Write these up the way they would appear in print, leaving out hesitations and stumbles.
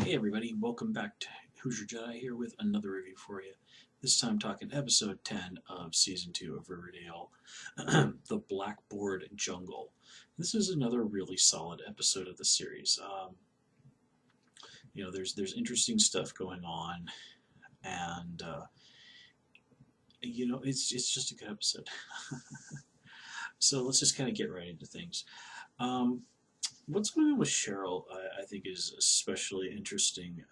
Hey everybody, welcome back to Who's Your Jedi here with another review for you. This time talking episode 10 of season 2 of Riverdale, The Blackboard Jungle. This is another really solid episode of the series. There's interesting stuff going on, and it's just a good episode. So let's just kind of get right into things. Um, what's going on with Cheryl, I think, is especially interesting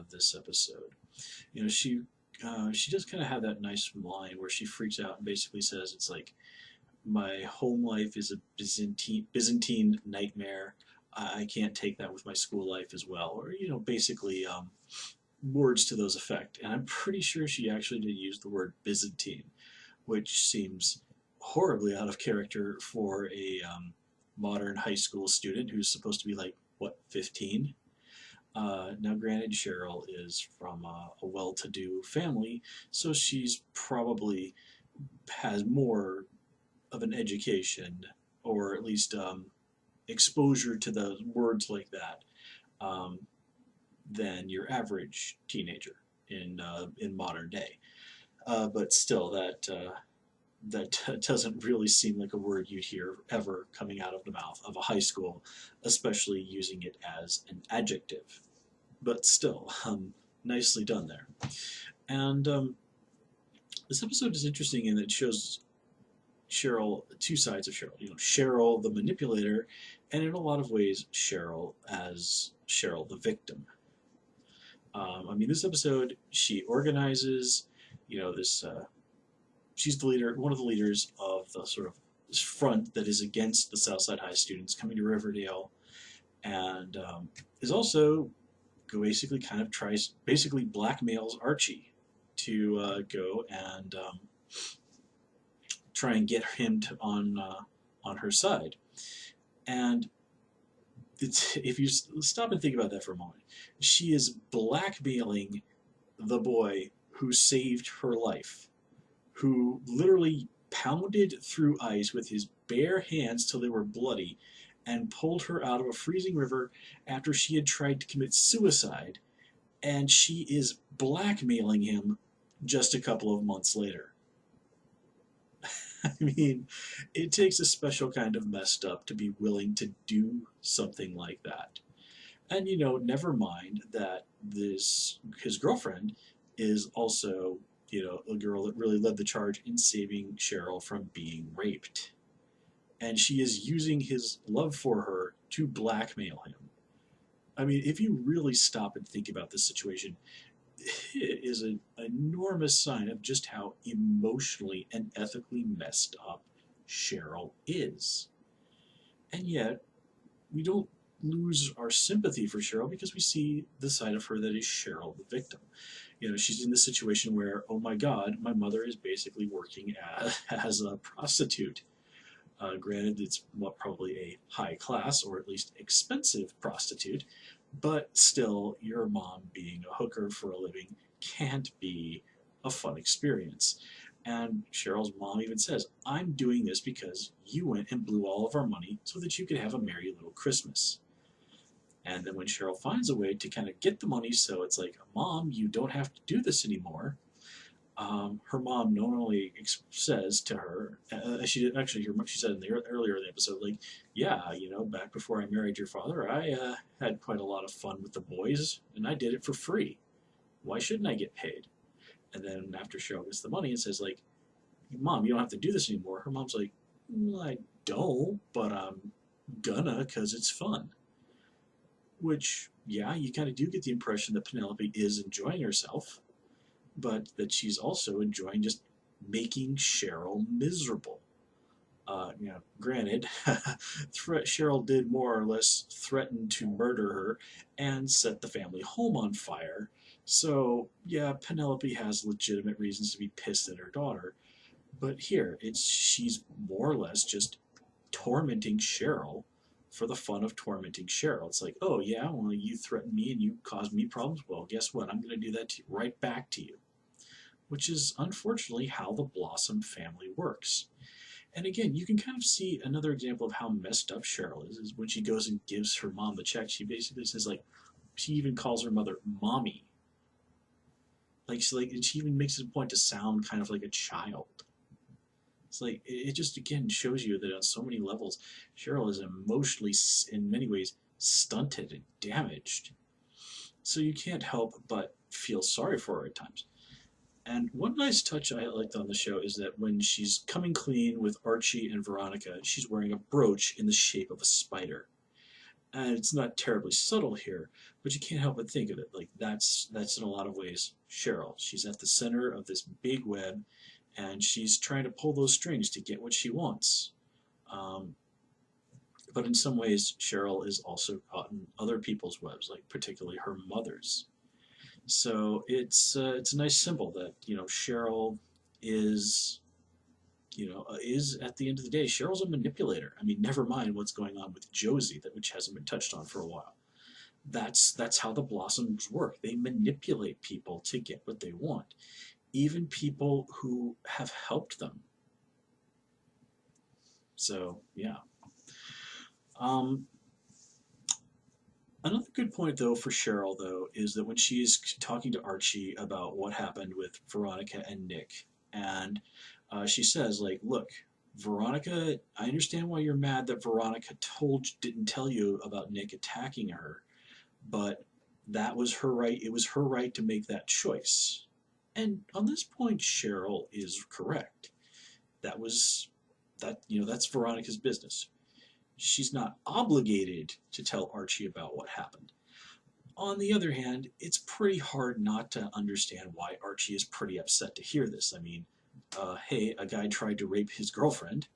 this episode. She does kind of have that nice line where she freaks out and basically says it's like my home life is a Byzantine nightmare. I can't take that with my school life as well, or basically words to those effect. And I'm pretty sure she actually did use the word Byzantine, which seems horribly out of character for a modern high school student who's supposed to be like what, 15. Now, granted, Cheryl is from a well-to-do family, so she's probably has more of an education, or at least exposure to the words like that, um, than your average teenager in modern day. But still, that doesn't really seem like a word you'd hear ever coming out of the mouth of a high school, especially using it as an adjective. But still, nicely done there. And this episode is interesting in that it shows Cheryl, two sides of Cheryl. Cheryl the manipulator, and in a lot of ways, Cheryl as Cheryl the victim. This episode, she organizes, this. She's the leader, one of the leaders of the sort of this front that is against the Southside High students coming to Riverdale, and is also basically kind of basically blackmails Archie to go and try and get him on her side. And if you stop and think about that for a moment, she is blackmailing the boy who saved her life, who literally pounded through ice with his bare hands till they were bloody and pulled her out of a freezing river after she had tried to commit suicide, and she is blackmailing him just a couple of months later. I mean, it takes a special kind of messed up to be willing to do something like that. And never mind that his girlfriend is also, a girl that really led the charge in saving Cheryl from being raped. And she is using his love for her to blackmail him. I mean, if you really stop and think about this situation, it is an enormous sign of just how emotionally and ethically messed up Cheryl is. And yet, we don't lose our sympathy for Cheryl because we see the side of her that is Cheryl the victim. She's in this situation where, oh my God, my mother is basically working as a prostitute. Granted, it's probably a high class or at least expensive prostitute, but still, your mom being a hooker for a living can't be a fun experience. And Cheryl's mom even says, I'm doing this because you went and blew all of our money so that you could have a merry little Christmas. And then when Cheryl finds a way to kind of get the money, so it's like, Mom, you don't have to do this anymore. Her mom normally says to her, she said earlier in the episode, like, yeah, back before I married your father, I had quite a lot of fun with the boys, and I did it for free. Why shouldn't I get paid? And then after Cheryl gets the money and says, like, Mom, you don't have to do this anymore. Her mom's like, well, I don't, but I'm gonna because it's fun. Which, yeah, you kind of do get the impression that Penelope is enjoying herself, but that she's also enjoying just making Cheryl miserable. Granted, Cheryl did more or less threaten to murder her and set the family home on fire. So, yeah, Penelope has legitimate reasons to be pissed at her daughter. But here, she's more or less just tormenting Cheryl for the fun of tormenting Cheryl. It's like, oh yeah, well, you threatened me and you caused me problems. Well, guess what? I'm going to do that right back to you. Which is unfortunately how the Blossom family works. And again, you can kind of see another example of how messed up Cheryl is when she goes and gives her mom the check. She basically says, like, she even calls her mother mommy. And she even makes it a point to sound kind of like a child. It's like it just again shows you that on so many levels, Cheryl is emotionally, in many ways, stunted and damaged. So you can't help but feel sorry for her at times. And one nice touch I liked on the show is that when she's coming clean with Archie and Veronica, she's wearing a brooch in the shape of a spider. And it's not terribly subtle here, but you can't help but think of it. Like that's in a lot of ways Cheryl. She's at the center of this big web, and she's trying to pull those strings to get what she wants. Um, but in some ways, Cheryl is also caught in other people's webs, like particularly her mother's. So it's a nice symbol that Cheryl is is at the end of the day, Cheryl's a manipulator. I mean, never mind what's going on with Josie, which hasn't been touched on for a while. That's how the Blossoms work. They manipulate people to get what they want, even people who have helped them. So yeah. Um, Another good point though for Cheryl though is that when she's talking to Archie about what happened with Veronica and Nick, and she says like, "Look, Veronica, I understand why you're mad that Veronica didn't tell you about Nick attacking her, but that was her right. It was her right to make that choice." And on this point, Cheryl is correct. That was that's Veronica's business. She's not obligated to tell Archie about what happened. On the other hand, it's pretty hard not to understand why Archie is pretty upset to hear this. I mean, hey, a guy tried to rape his girlfriend,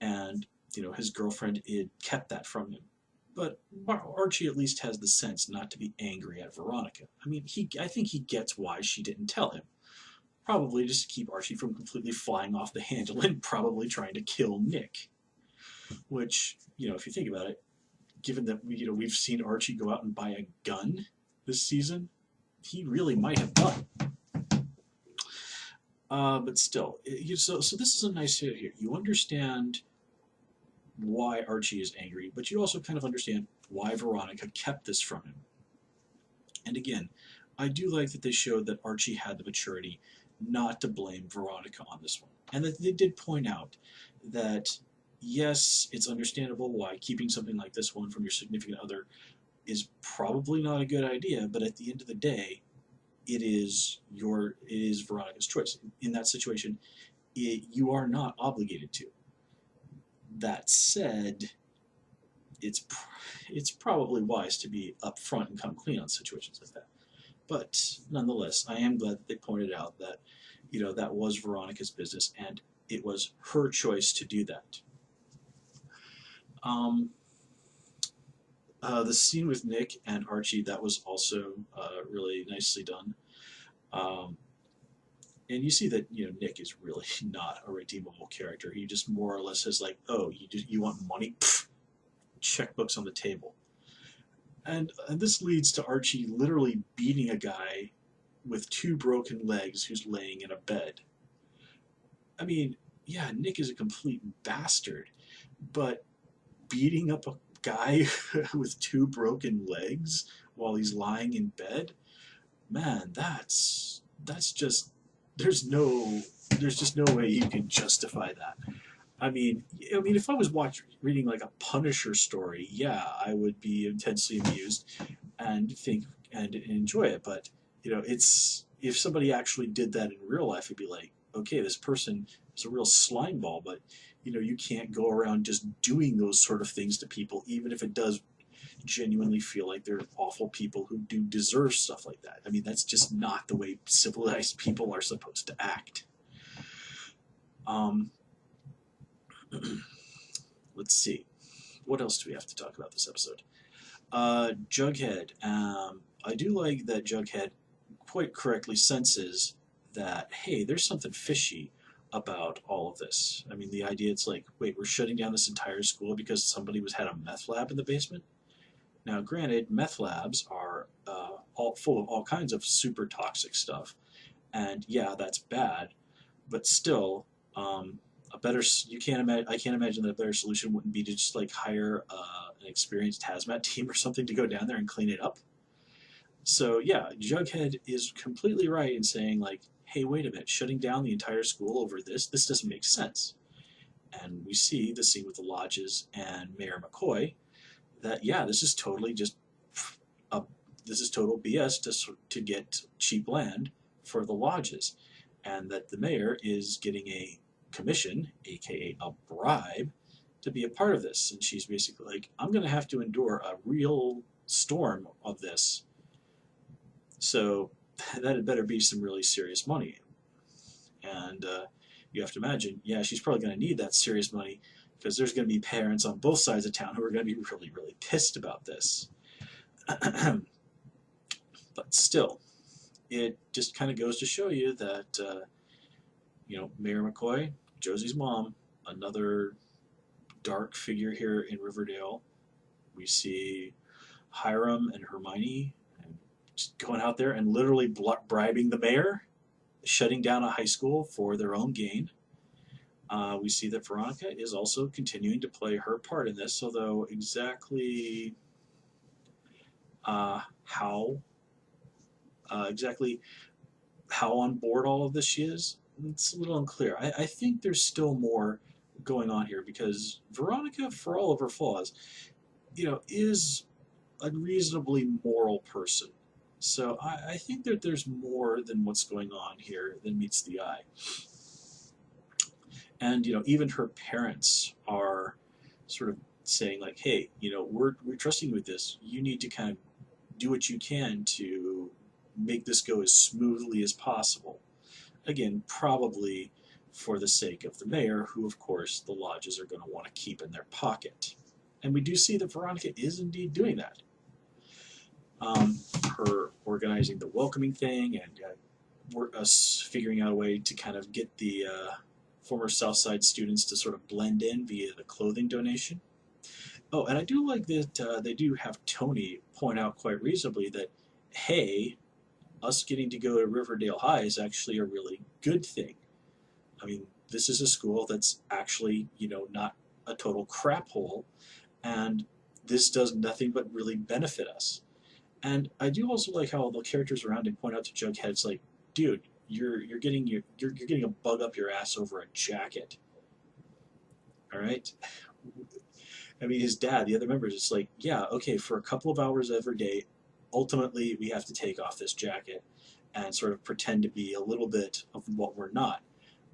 and his girlfriend had kept that from him. But Archie at least has the sense not to be angry at Veronica. I mean, I think he gets why she didn't tell him. Probably just to keep Archie from completely flying off the handle and probably trying to kill Nick. Which, if you think about it, given that we've seen Archie go out and buy a gun this season, he really might have done. But still, so this is a nice hit here. You understand why Archie is angry, but you also kind of understand why Veronica kept this from him. And again, I do like that they showed that Archie had the maturity not to blame Veronica on this one. And that they did point out that, yes, it's understandable why keeping something like this one from your significant other is probably not a good idea, but at the end of the day, it is Veronica's choice. In that situation, you are not obligated to. That said, it's probably wise to be upfront and come clean on situations like that. But nonetheless, I am glad that they pointed out that that was Veronica's business and it was her choice to do that. The scene with Nick and Archie, that was also really nicely done. And you see that Nick is really not a redeemable character. He just more or less says like, "Oh, you want money? Pfft, checkbooks on the table." And this leads to Archie literally beating a guy with 2 broken legs who's laying in a bed. I mean, yeah, Nick is a complete bastard, but beating up a guy with 2 broken legs while he's lying in bed, man, that's just there's just no way you can justify that. I mean, if I was reading like a Punisher story, yeah, I would be intensely amused and think and enjoy it. But it's if somebody actually did that in real life, it'd be like, okay, this person is a real slime ball, but you can't go around just doing those sort of things to people, even if it does genuinely feel like they're awful people who do deserve stuff like that. I mean, that's just not the way civilized people are supposed to act. Let's see. What else do we have to talk about this episode? Jughead. I do like that Jughead quite correctly senses that, hey, there's something fishy about all of this. I mean, the idea it's like, wait, we're shutting down this entire school because somebody had a meth lab in the basement? Now, granted, meth labs are all full of all kinds of super toxic stuff, and yeah, that's bad. But still, I can't imagine that a better solution wouldn't be to just like hire an experienced hazmat team or something to go down there and clean it up. So yeah, Jughead is completely right in saying like, hey, wait a minute, shutting down the entire school over this doesn't make sense. And we see the scene with the lodges and Mayor McCoy that yeah, this is totally just a, this is total BS to get cheap land for the lodges, and that the mayor is getting a commission, aka a bribe, to be a part of this. And she's basically like, I'm going to have to endure a real storm of this, so that had better be some really serious money. And you have to imagine, yeah, she's probably going to need that serious money because there's going to be parents on both sides of town who are going to be really, really pissed about this. But still, it just kind of goes to show you that, Mayor McCoy, Josie's mom, another dark figure here in Riverdale. We see Hiram and Hermione just going out there and literally bribing the mayor, shutting down a high school for their own gain. We see that Veronica is also continuing to play her part in this, although exactly how exactly how on board all of this she is, it's a little unclear. I think there's still more going on here because Veronica, for all of her flaws, is a reasonably moral person. So I think that there's more than what's going on here than meets the eye. And even her parents are sort of saying like, hey, we're trusting you with this. You need to kind of do what you can to make this go as smoothly as possible. Again, probably for the sake of the mayor, who of course the lodges are going to want to keep in their pocket. And we do see that Veronica is indeed doing that. Her organizing the welcoming thing and us figuring out a way to kind of get the former Southside students to sort of blend in via the clothing donation. Oh, and I do like that they do have Tony point out quite reasonably that, hey, us getting to go to Riverdale High is actually a really good thing. I mean, this is a school that's actually, not a total crap hole, and this does nothing but really benefit us. And I do also like how the characters around him point out to Jughead, it's like, dude, you're getting a bug up your ass over a jacket. All right? I mean, his dad, the other members, it's like, yeah, okay, for a couple of hours every day, ultimately we have to take off this jacket and sort of pretend to be a little bit of what we're not.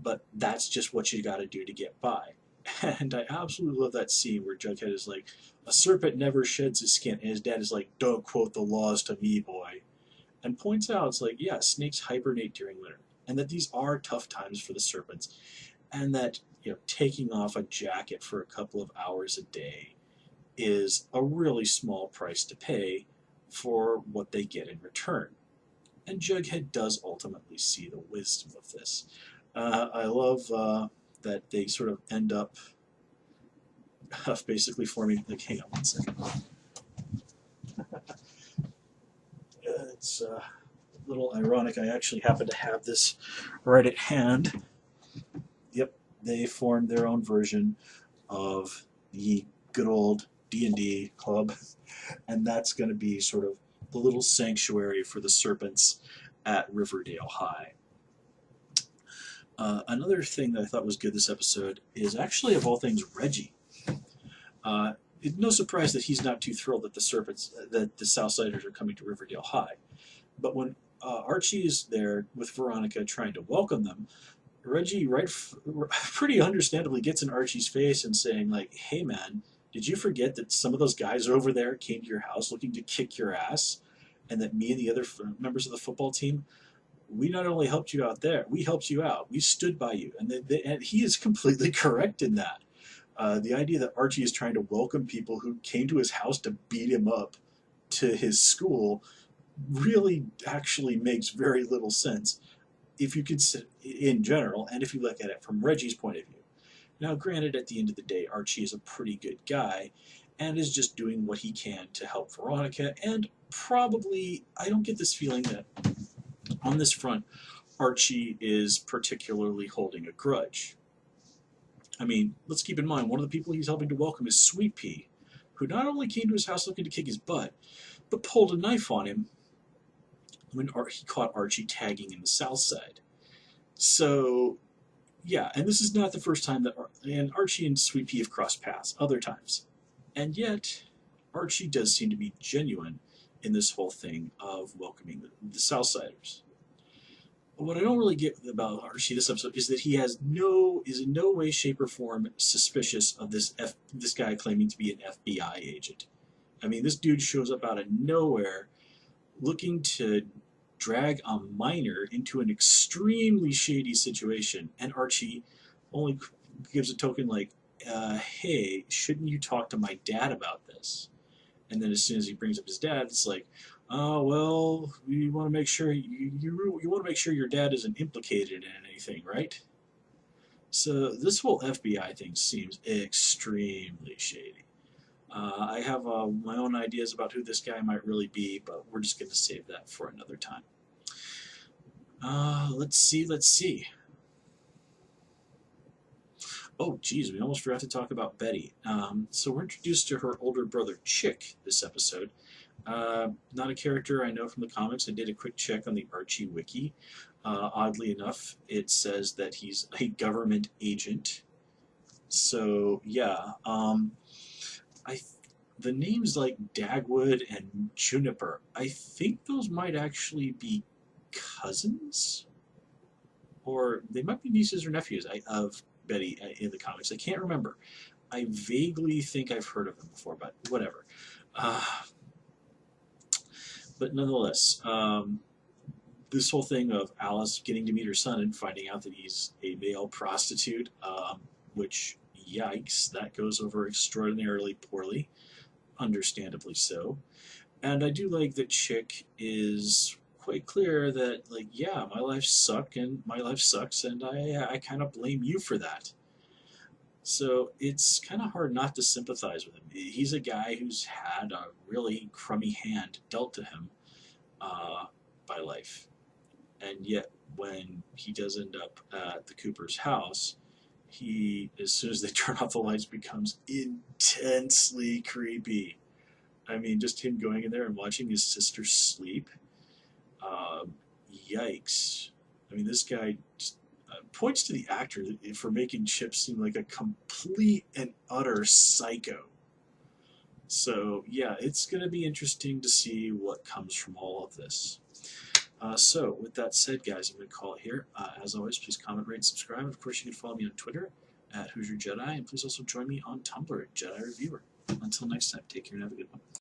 But that's just what you got to do to get by. And I absolutely love that scene where Jughead is like, a serpent never sheds his skin. And his dad is like, don't quote the laws to me, boy. And points out, it's like, yeah, snakes hibernate during winter. And that these are tough times for the serpents. And that, taking off a jacket for a couple of hours a day is a really small price to pay for what they get in return. And Jughead does ultimately see the wisdom of this. I love that they sort of end up basically forming, like, hang on one second. It's a little ironic. I actually happen to have this right at hand. Yep, they formed their own version of the good old D&D club, and that's going to be sort of the little sanctuary for the serpents at Riverdale High. Another thing that I thought was good this episode is actually, of all things, Reggie. It's no surprise that he's not too thrilled that the Southsiders are coming to Riverdale High. But when Archie is there with Veronica trying to welcome them, Reggie pretty understandably gets in Archie's face and saying like, hey man, did you forget that some of those guys over there came to your house looking to kick your ass, and that me and the other members of the football team, we not only helped you out there, we helped you out. We stood by you. And he is completely correct in that. The idea that Archie is trying to welcome people who came to his house to beat him up to his school really actually makes very little sense if you consider in general, and if you look at it from Reggie's point of view. Now, granted, at the end of the day, Archie is a pretty good guy and is just doing what he can to help Veronica, and probably, I don't get this feeling that on this front, Archie is particularly holding a grudge. I mean, let's keep in mind, one of the people he's helping to welcome is Sweet Pea, who not only came to his house looking to kick his butt, but pulled a knife on him when he caught Archie tagging in the South Side. So yeah, and this is not the first time that and Archie and Sweet Pea have crossed paths other times, and yet Archie does seem to be genuine in this whole thing of welcoming the Southsiders. What I don't really get about Archie this episode is that he is in no way, shape, or form suspicious of this guy claiming to be an FBI agent. I mean, this dude shows up out of nowhere looking to drag a minor into an extremely shady situation, and Archie only gives a token like, hey, shouldn't you talk to my dad about this? And then as soon as he brings up his dad, it's like, oh, well, we want to make sure you want to make sure your dad isn't implicated in anything, right? So this whole FBI thing seems extremely shady. I have my own ideas about who this guy might really be, but we're just going to save that for another time. Let's see. Oh, geez, we almost forgot to talk about Betty. So we're introduced to her older brother, Chick, this episode. Not a character I know from the comics. I did a quick check on the Archie wiki. Oddly enough, it says that he's a government agent. So, yeah. The names like Dagwood and Juniper, I think those might actually be cousins? Or they might be nieces or nephews of Betty in the comics. I can't remember. I vaguely think I've heard of them before, but whatever. But nonetheless, this whole thing of Alice getting to meet her son and finding out that he's a male prostitute, which, yikes, that goes over extraordinarily poorly, understandably so. And I do like that Chick is quite clear that, like, yeah, my life sucks, and I kind of blame you for that. So it's kind of hard not to sympathize with him. He's a guy who's had a really crummy hand dealt to him by life. And yet, when he does end up at the Cooper's house, he, as soon as they turn off the lights, becomes intensely creepy. I mean, just him going in there and watching his sister sleep. Yikes. I mean, this guy just points to the actor for making Chip seem like a complete and utter psycho. So, yeah, it's going to be interesting to see what comes from all of this. So, with that said, guys, I'm going to call it here. As always, please comment, rate, and subscribe. And of course, you can follow me on Twitter at Hoosier Jedi, and please also join me on Tumblr at Jedi Reviewer. Until next time, take care and have a good one.